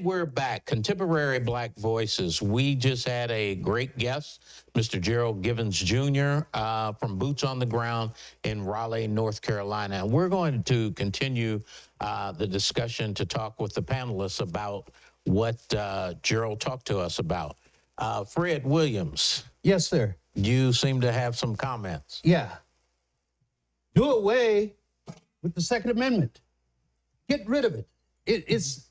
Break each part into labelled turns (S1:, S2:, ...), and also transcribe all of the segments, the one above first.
S1: And we're back. Contemporary Black Voices. We just had a great guest, Mr. Gerald Givens Jr. From Boots on the Ground in Raleigh, North Carolina. And we're going to continue the discussion to talk with the panelists about what Gerald talked to us about. Fred Williams.
S2: Yes, sir.
S1: You seem to have some comments.
S2: Yeah. Do away with the Second Amendment. Get rid of it. It is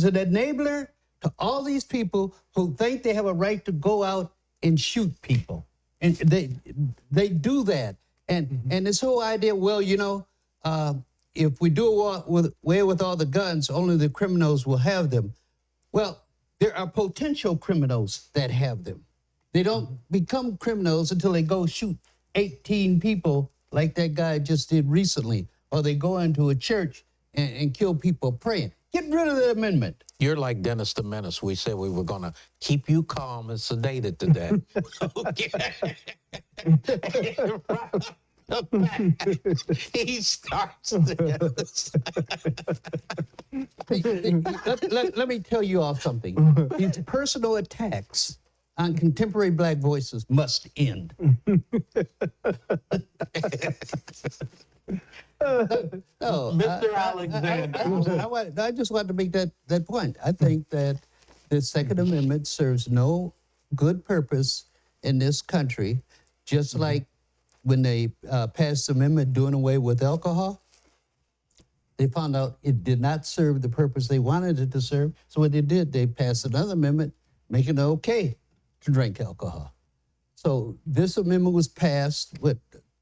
S2: an enabler to all these people who think they have a right to go out and shoot people. And they do that. And this whole idea, well, you know, if we do away with all the guns, only the criminals will have them. Well, there are potential criminals that have them. They don't become criminals until they go shoot 18 people like that guy just did recently, or they go into a church and kill people praying. Get rid of the amendment.
S1: You're like Dennis the Menace. We said we were going to keep you calm and sedated today. He starts this.
S2: Let me tell you all something. These personal attacks on contemporary Black voices must end.
S1: Mr. Alexander.
S2: I just wanted to make that point. I think that the Second Amendment serves no good purpose in this country, just like when they passed the amendment doing away with alcohol. They found out it did not serve the purpose they wanted it to serve. So what they did, they passed another amendment making it okay to drink alcohol. So this amendment was passed, 200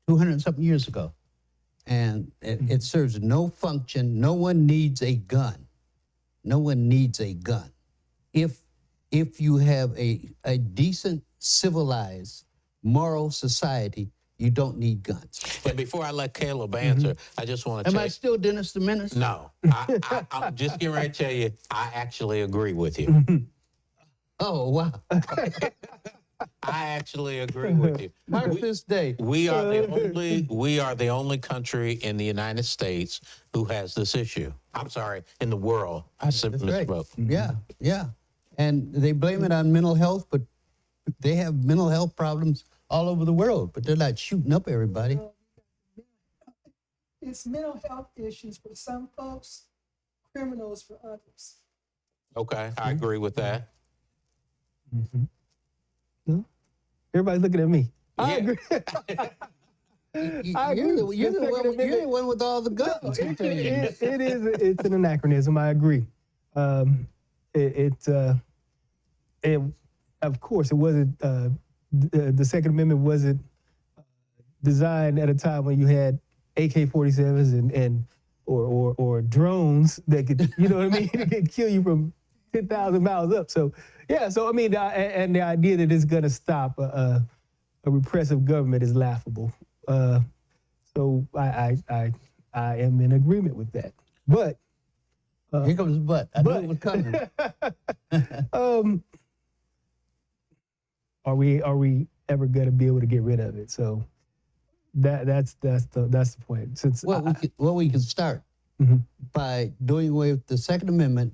S2: and something years ago. And it serves no function. No one needs a gun. No one needs a gun. If you have a decent, civilized, moral society, you don't need guns.
S1: And before I let Caleb answer, I just want to
S2: Am I still Dennis the Menace?
S1: No. I'm just getting ready to tell you, I actually agree with you.
S2: Oh, wow.
S1: I actually agree with you.
S2: Mark this day.
S1: We are the only country in the United States who has this issue. I'm sorry, in the world. I simply misspoke.
S2: Yeah, yeah. And they blame it on mental health, but they have mental health problems all over the world, but they're not shooting up everybody.
S3: It's mental health issues for some folks, criminals for others.
S1: Okay, I agree with that.
S4: No? Everybody's looking at me. I
S1: Yeah.
S4: agree.
S2: You're the one with all the guns.
S4: It's an anachronism. I agree. Of course, it wasn't. The Second Amendment wasn't designed at a time when you had AK-47s or drones that could, you know what I mean, that could kill you from 10,000 miles up. So yeah. So I mean, and the idea that it's going to stop a repressive government is laughable. So I am in agreement with that. But
S2: here comes the but. I knew it was coming.
S4: Are we ever going to be able to get rid of it? So that's the point. Since
S2: we can start by doing away with the Second Amendment,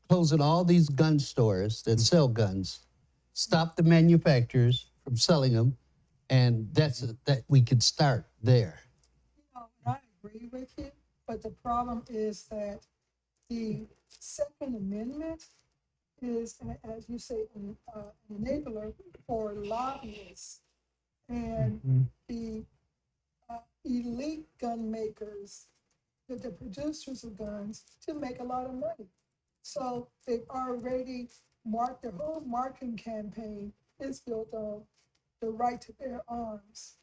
S2: closing all these gun stores that sell guns, stop the manufacturers from selling them, and that we could start there.
S3: You know, I agree with you, but the problem is that the Second Amendment is, as you say, an enabler for lobbyists and the elite gun makers, the producers of guns, to make a lot of money. So they've already their whole marketing campaign is built on the right to bear arms.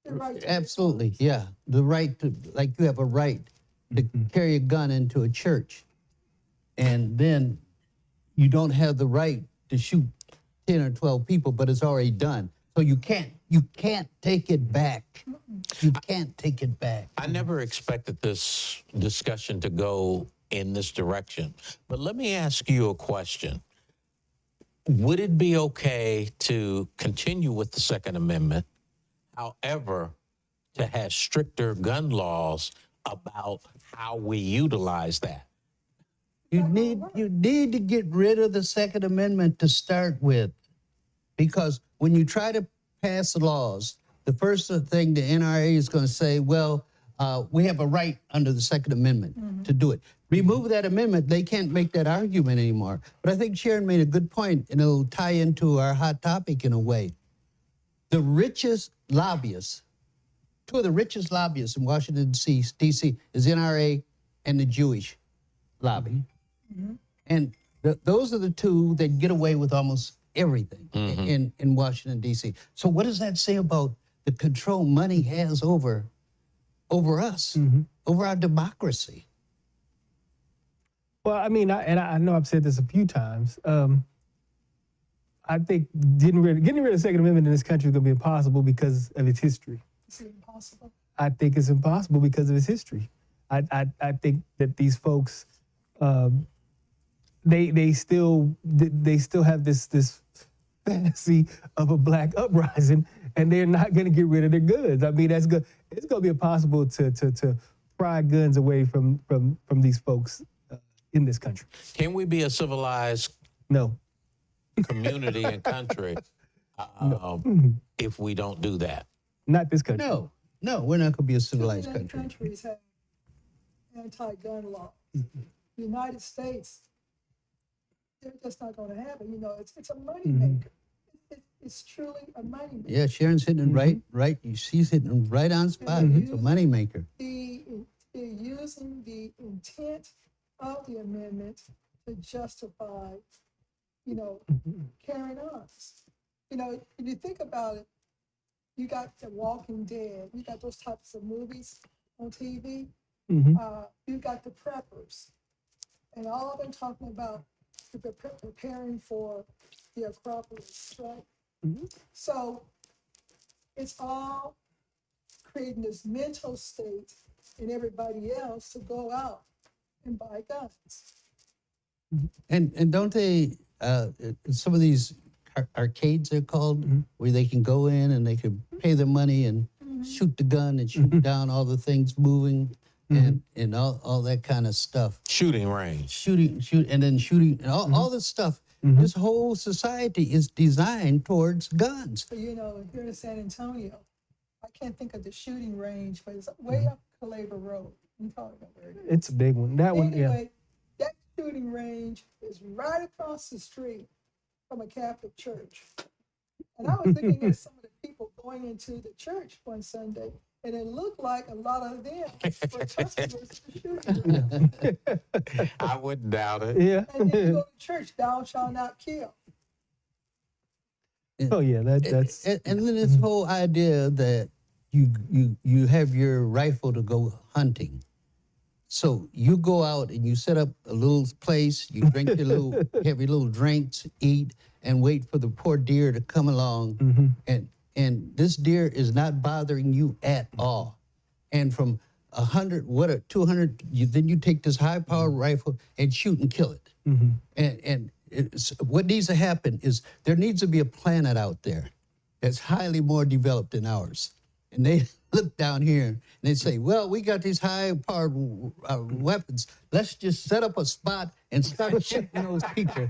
S3: The right to
S2: Absolutely, yeah. The right to, like you have a right to carry a gun into a church, and then you don't have the right to shoot 10 or 12 people, but it's already done. So you can't take it back. You can't take it back.
S1: I never expected this discussion to go in this direction. But let me ask you a question. Would it be okay to continue with the Second Amendment, however, to have stricter gun laws about how we utilize that?
S2: You
S3: not gonna
S2: need
S3: work.
S2: you need to get rid of the Second Amendment to start with, because when you try to pass laws, the first thing the NRA is going to say, well, we have a right under the Second Amendment to do it. Remove that amendment, they can't make that argument anymore. But I think Sharon made a good point, and it'll tie into our hot topic in a way. The richest lobbyists, two of the richest lobbyists in Washington, D.C. is NRA and the Jewish lobby. And those are the two that get away with almost everything in Washington, D.C. So what does that say about the control money has over us, over our democracy?
S4: Well, I mean, I know I've said this a few times. I think getting rid of the Second Amendment in this country is going to be impossible because of its history.
S3: It's impossible.
S4: I think it's impossible because of its history. I think that these folks, they still have this fantasy of a black uprising, and they're not going to get rid of their guns. I mean, that's good. It's going to be impossible to pry guns away from these folks in this country.
S1: Can we be a civilized
S4: No.
S1: community and country if we don't do that?
S4: Not this country.
S2: No, we're not going to be a
S3: Too
S2: civilized
S3: many
S2: country.
S3: countries have anti-gun laws. The United States, they're just not going to have it. You know, it's a money maker. It's truly a money maker.
S2: Yeah, Sharon's hitting it right. She's hitting it right on spot. It's a moneymaker.
S3: They're using the intent of the amendment to justify, you know, carrying arms. You know, if you think about it, you got The Walking Dead, you got those types of movies on TV. You got the preppers, and all of them talking about preparing for the Acropolis, right? So it's all creating this mental state in everybody else to go out and buy guns.
S2: And don't they, some of these arcades are called, where they can go in and they can pay their money and shoot the gun and shoot down all the things moving and all that kind of stuff.
S1: Shooting range.
S2: Shooting, and all this stuff. This whole society is designed towards guns.
S3: But you know, here in San Antonio, I can't think of the shooting range, but it's way up Calaver Road. You probably know where it is.
S4: It's a big one. That one, yeah.
S3: Anyway, that shooting range is right across the street from a Catholic church. And I was looking at some of the people going into the church one Sunday, and it looked like a lot of them were customers of the shooting range.
S1: I wouldn't doubt it.
S4: Yeah.
S3: And then you go to church, thou shalt not kill.
S4: Oh yeah, that's
S2: And then this whole idea that you have your rifle to go hunting. So you go out and you set up a little place, you drink your little have your little drinks, eat, and wait for the poor deer to come along. And this deer is not bothering you at all. And from 100, 200, then you take this high-powered rifle and shoot and kill it. And what needs to happen is there needs to be a planet out there that's highly more developed than ours. And they look down here and they say, well, we got these high-powered weapons. Let's just set up a spot and start shooting those people.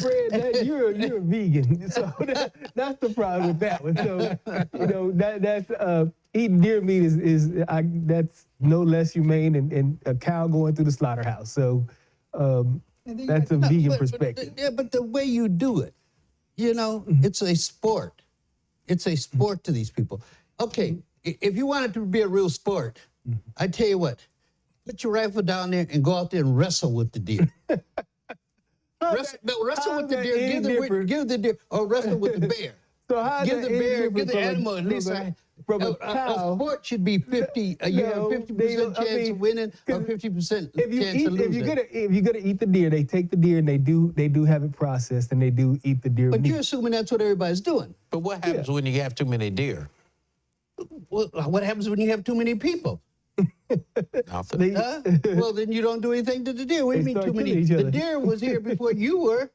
S4: Fred, you're a vegan, so that's the problem with that one. So you know that's eating deer meat that's no less humane than a cow going through the slaughterhouse. So that's a vegan perspective.
S2: But the way you do it, you know, it's a sport. It's a sport to these people. Okay, if you want it to be a real sport, I tell you what, put your rifle down there and go out there and wrestle with the deer. Wrestle with the deer. Give the deer, or wrestle with the bear.
S4: So how
S2: Give the bear, give the animal at least
S4: from a
S2: a
S4: cow.
S2: sport should be 50. You have 50% chance of winning or 50% chance of losing.
S4: If you're gonna eat the deer, they take the deer and they do have it processed and they do eat the deer
S2: But
S4: meat.
S2: you're assuming that's what everybody's doing.
S1: But what happens when you have too many deer?
S2: Well, what happens when you have too many people?
S1: Nothing.
S2: Well, then you don't do anything to the deer. What do you
S4: They
S2: mean too
S4: start
S2: many?
S4: killing each
S2: The
S4: other.
S2: deer was here before you were.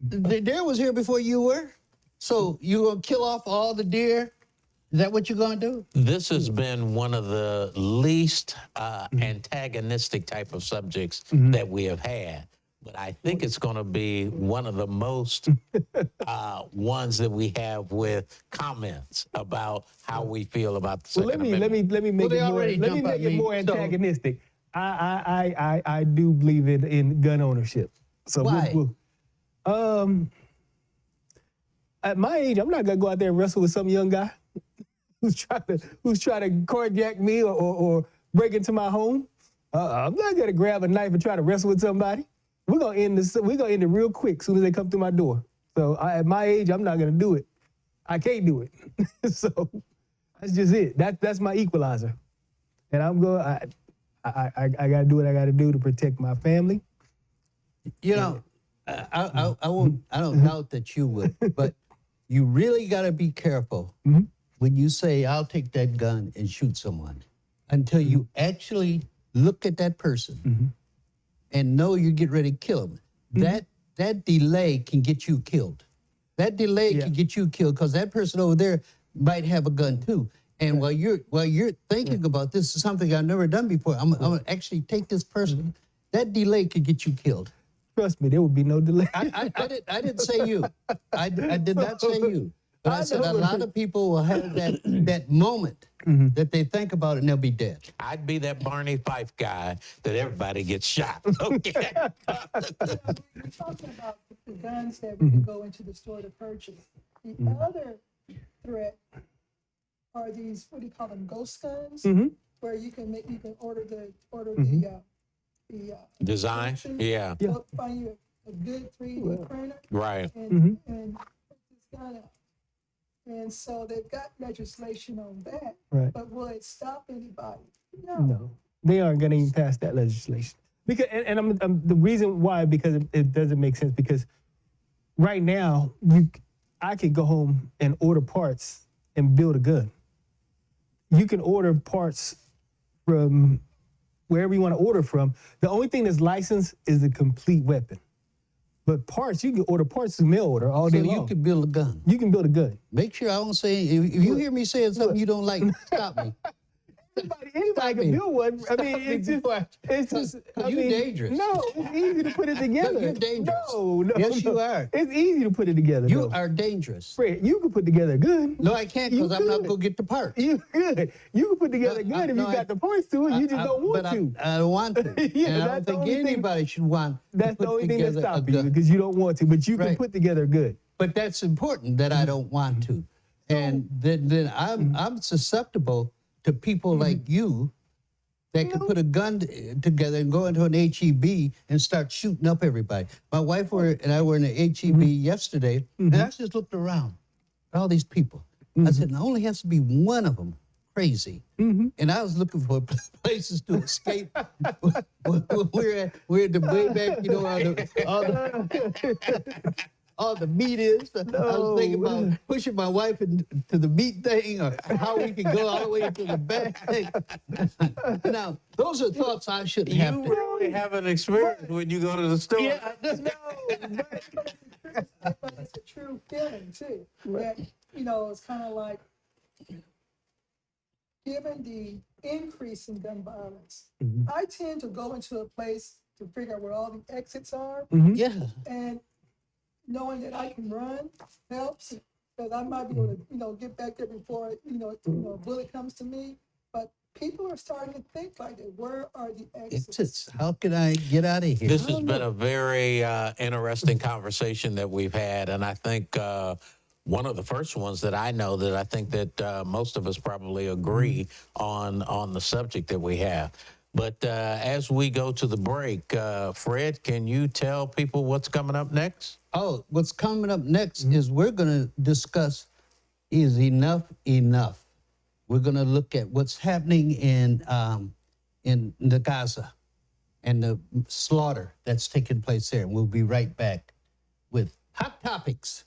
S2: The deer was here before you were. So you gonna kill off all the deer Is that what you're going to do?
S1: This has been one of the least antagonistic type of subjects that we have had. But I think it's going to be one of the most ones that we have with comments about how we feel about the
S4: Well,
S1: Second
S4: let me make
S2: they
S4: it more.
S2: already
S4: Let me
S2: jump at
S4: make it
S2: me,
S4: more
S2: so-
S4: antagonistic. I do believe in gun ownership. So
S2: Why?
S4: At my age, I'm not gonna go out there and wrestle with some young guy who's trying to carjack me or break into my home. I'm not gonna grab a knife and try to wrestle with somebody. We're gonna end this. We're gonna end it real quick as soon as they come through my door. So at my age, I'm not gonna do it. I can't do it. So that's just it. That's my equalizer. And I'm going. I gotta do what I gotta do to protect my family.
S2: You know, I don't doubt that you would, but you really got to be careful when you say, I'll take that gun and shoot someone until you actually look at that person and know you get ready to kill him. That delay can get you killed. That delay can get you killed because that person over there might have a gun too. And while you're thinking about this is something I've never done before, I'm gonna actually take this person. That delay could get you killed.
S4: Trust me, there will be no delay.
S2: I didn't say you. I did not say you. But I said a lot of people will have that moment that they think about it and they'll be dead.
S1: I'd be that Barney Fife guy that everybody gets shot. Okay.
S3: We're talking about the guns that we can go into the store to purchase. The other threat are these, what do you call them, ghost guns, where you can order the
S1: Design?
S3: description,
S1: Yeah.
S3: find you a good 3D printer
S1: Right.
S3: and put this gun up. And so they've got legislation on that,
S4: Right.
S3: but will it stop anybody?
S4: No, they aren't going to even pass that legislation. Because, and I'm the reason why, because it doesn't make sense. Because right now, I could go home and order parts and build a gun. You can order parts from wherever you want to order from. The only thing that's licensed is the complete weapon. But parts, you can order parts to mail order all day
S2: So
S4: long.
S2: you can build a gun.
S4: You can build a gun.
S2: Make sure I don't say, if you hear me saying something you don't like, stop me.
S4: Anybody can build one. I mean, it's just. I
S2: You're
S4: mean,
S2: dangerous.
S4: No, it's easy to put it together.
S2: You're dangerous.
S4: No.
S2: Yes,
S4: no.
S2: you are.
S4: It's easy to put it together.
S2: You
S4: though.
S2: are dangerous.
S4: Fred, you can put together a gun.
S2: No, I can't because
S4: You
S2: I'm not
S4: could.
S2: going to get the parts.
S4: You good. You can put together a gun if
S2: No,
S4: you
S2: I-
S4: got the parts to it. You just don't want
S2: but
S4: to.
S2: I don't want to.
S4: Yeah,
S2: and I
S4: that's
S2: don't
S4: the
S2: think
S4: only thing-
S2: anybody should want
S4: That's
S2: to
S4: the
S2: put
S4: only thing that's
S2: together a
S4: stopping you
S2: gun.
S4: because you don't want to. But you can
S2: Right.
S4: put together good.
S2: But that's important that I don't want to. And then I'm susceptible to people like you that can put a gun together and go into an HEB and start shooting up everybody. My wife and I were in an HEB yesterday, and I just looked around at all these people. I said, there only has to be one of them crazy. And I was looking for places to escape. we're at the way back, you know, all the meat is. I was thinking about pushing my wife into the meat thing or how we can go all the way into the back thing. Now, those are thoughts I shouldn't have
S1: You
S2: to.
S1: really have an experience when you go to the store.
S2: Yeah,
S3: But it's a true feeling too, that, it's kind of like, given the increase in gun violence, I tend to go into a place to figure out where all the exits are,
S2: yeah.
S3: and knowing that I can run helps, because I might be able to, get back there before, a bullet comes to me. But people are starting to think like that. Where are the exits?
S2: It's how can I get out of here?
S1: This has been a very interesting conversation that we've had, and I think one of the first ones that I know that I think that most of us probably agree on the subject that we have. But as we go to the break, Fred, can you tell people what's coming up next?
S2: Oh, what's coming up next is we're going to discuss, is enough enough? We're going to look at what's happening in the Gaza and the slaughter that's taking place there. We'll be right back with Hot Topics.